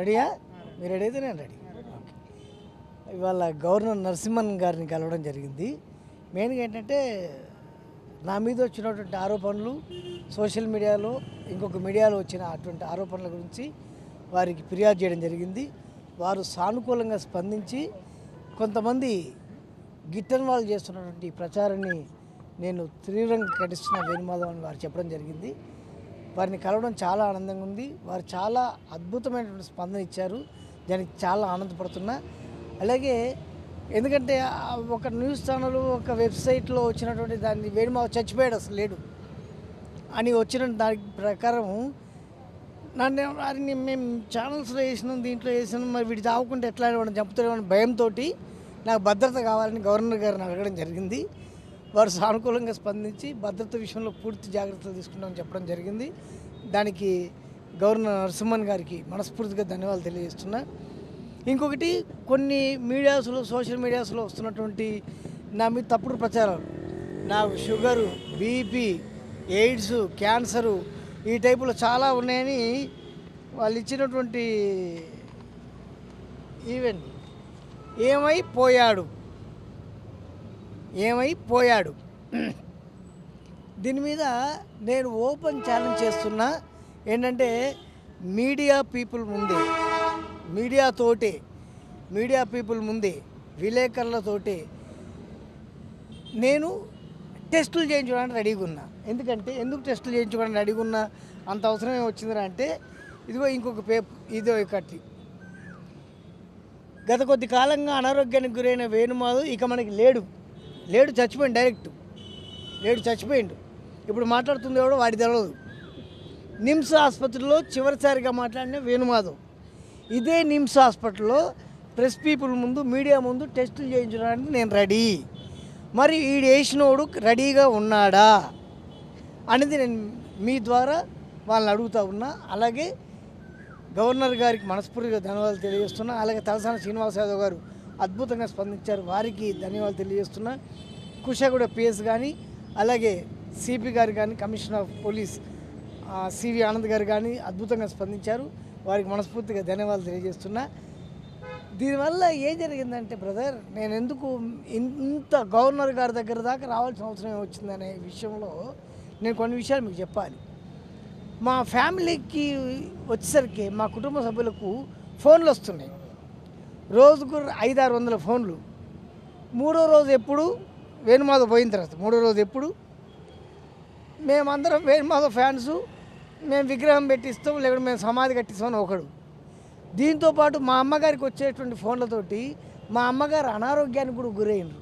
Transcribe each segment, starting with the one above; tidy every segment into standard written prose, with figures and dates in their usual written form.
రెడీయా? మీరు రెడీ అయితే నేను రెడీ. ఇవాళ గవర్నర్ నరసింహన్ గారిని కలవడం జరిగింది. మెయిన్గా ఏంటంటే నా మీద వచ్చినటువంటి ఆరోపణలు సోషల్ మీడియాలో ఇంకొక మీడియాలో వచ్చిన అటువంటి ఆరోపణల గురించి వారికి ఫిర్యాదు చేయడం జరిగింది. వారు సానుకూలంగా స్పందించి కొంతమంది గిట్టని వాళ్ళు చేస్తున్నటువంటి ప్రచారాన్ని నేను తీవ్రంగా ఖండిస్తున్న వేణుమాధవ్ అని వారు చెప్పడం జరిగింది. వారిని కలవడం చాలా ఆనందంగా ఉంది. వారు చాలా అద్భుతమైనటువంటి స్పందన ఇచ్చారు. దానికి చాలా ఆనందపడుతున్నా. అలాగే ఎందుకంటే ఒక న్యూస్ ఛానల్ ఒక వెబ్సైట్లో వచ్చినటువంటి దాన్ని వేణుమాధవ్ చచ్చిపోయాడు అసలు లేడు అని వచ్చిన దాని ప్రకారం నన్ను వారిని మేము ఛానల్స్లో వేసినాం, దీంట్లో వేసినాం, మరి వీటి తాగకుండా ఎట్లా చంపుతాడని భయంతో నాకు భద్రత కావాలని గవర్నర్ గారిని అడగడం జరిగింది. వారు సానుకూలంగా స్పందించి భద్రత విషయంలో పూర్తి జాగ్రత్తలు తీసుకుంటామని చెప్పడం జరిగింది. దానికి గవర్నర్ నరసింహన్ గారికి మనస్ఫూర్తిగా ధన్యవాదాలు తెలియజేస్తున్నా. ఇంకొకటి కొన్ని మీడియాస్లో సోషల్ మీడియాస్లో వస్తున్నటువంటి నా మీద తప్పుడు ప్రచారాలు, నాకు షుగరు, బీపీ, ఎయిడ్స్, క్యాన్సరు ఈ టైపులో చాలా ఉన్నాయని వాళ్ళు ఇచ్చినటువంటి ఈవెంట్ ఏమైపోయాడు దీని మీద నేను ఓపెన్ ఛాలెంజ్ చేస్తున్నా. ఏంటంటే మీడియా పీపుల్ ముందే విలేకరులతోటి నేను టెస్టులు చేయించుకోవడానికి రెడీగా ఉన్నా. ఎందుకు టెస్టులు చేయించుకోవడానికి రెడీగా ఉన్నా అంత అవసరం ఏమొచ్చిందిరా అంటే ఇదిగో ఇంకొక ఇదో ఒకటి గత కొద్ది కాలంగా అనారోగ్యానికి గురైన వేణుమాధవ్ ఇక మనకి లేడు చచ్చిపోయిండు. చచ్చిపోయిండు. ఇప్పుడు మాట్లాడుతుంది ఎవడో వాడి తెలియదు. నిమ్స్ ఆసుపత్రిలో చివరిసారిగా మాట్లాడిన వేణుమాధవ్ ఇదే నిమ్స్ హాస్పిటల్లో ప్రెస్ పీపుల్ ముందు మీడియా ముందు టెస్టులు చేయించడానికి నేను రెడీ. మరి ఈ వేసినోడు రెడీగా ఉన్నాడా అనేది నేను మీ ద్వారా వాళ్ళని అడుగుతూ ఉన్నా. అలాగే గవర్నర్ గారికి మనస్ఫూర్తిగా ధన్యవాదాలు తెలియజేస్తున్నా. అలాగే తలసాని శ్రీనివాస్ యాదవ్ గారు అద్భుతంగా స్పందించారు, వారికి ధన్యవాదాలు తెలియజేస్తున్నా. కుషాగూడ పిఎస్ కానీ అలాగే సిపి గారు కానీ commissioner of police CV Anand గారు కానీ అద్భుతంగా స్పందించారు, వారికి మనస్ఫూర్తిగా ధన్యవాదాలు తెలియజేస్తున్నా. దీనివల్ల ఏం జరిగిందంటే బ్రదర్, నేను ఎందుకు ఇంత గవర్నర్ గారి దగ్గర దాకా రావాల్సిన అవసరం వచ్చిందనే విషయంలో నేను కొన్ని విషయాలు మీకు చెప్పాలి. మా ఫ్యామిలీకి వచ్చేసరికి మా కుటుంబ సభ్యులకు ఫోన్లు వస్తున్నాయి, రోజుకు 500-600 ఫోన్లు. మూడో రోజు ఎప్పుడు వేణుమాధవ్ పోయిన తర్వాత మూడో రోజు ఎప్పుడు మేమందరం వేణుమాధవ్ ఫ్యాన్సు, మేము విగ్రహం పెట్టిస్తాం లేకుంటే మేము సమాధి కట్టిస్తామని ఒకడు. దీంతోపాటు మా అమ్మగారికి వచ్చేటువంటి ఫోన్లతోటి మా అమ్మగారు అనారోగ్యానికి కూడా గురైనరు.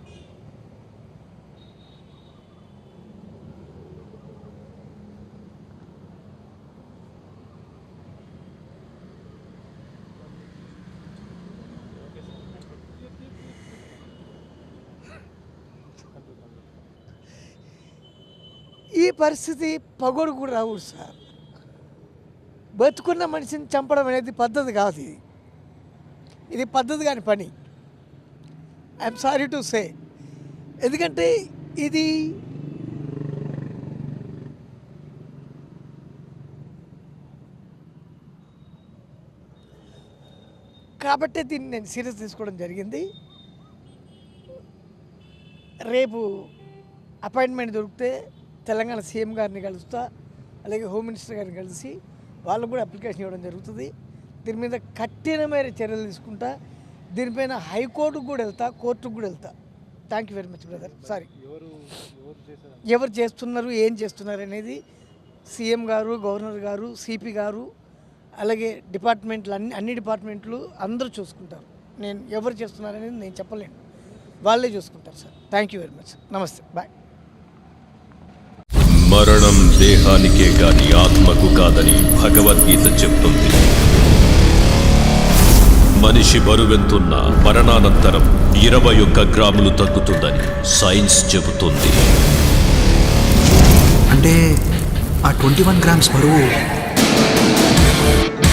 ఈ పరిస్థితి పగోడు కూడా రాకూడదు సార్. బతుకున్న మనిషిని చంపడం అనేది పద్ధతి కాదు. ఇది పద్ధతి కాని పని. I'm sorry to say. ఎందుకంటే ఇది కాబట్టి దీన్ని నేను సీరియస్ తీసుకోవడం జరిగింది. రేపు అపాయింట్మెంట్ దొరికితే తెలంగాణ సీఎం గారిని కలుస్తా, అలాగే హోమ్ మినిస్టర్ గారిని కలిసి వాళ్ళకు కూడా అప్లికేషన్ ఇవ్వడం జరుగుతుంది. దీని మీద కఠినమైన చర్యలు తీసుకుంటా. దీనిపైన హైకోర్టుకు కూడా వెళ్తా, కోర్టుకు కూడా వెళ్తా. Thank you very much brother. Sorry, ఎవరు చేస్తున్నారు ఏం చేస్తున్నారు అనేది సీఎం గారు, గవర్నర్ గారు, సిపి గారు, అలాగే డిపార్ట్మెంట్లు అన్ని డిపార్ట్మెంట్లు అందరూ చూసుకుంటారు. నేను ఎవరు చేస్తున్నారనేది నేను చెప్పలేను, వాళ్ళే చూసుకుంటారు sir. Thank you very much. నమస్తే, బాయ్. మరణం దేహానికే గాని ఆత్మకు కాదని భగవద్గీత చెప్తుంది. మనిషి బరువెంతున్న మరణానంతరం 21 గ్రాములు తగ్గుతుందని సైన్స్ చెబుతుంది. అంటే ఆ 21 గ్రామ్స్ బరువు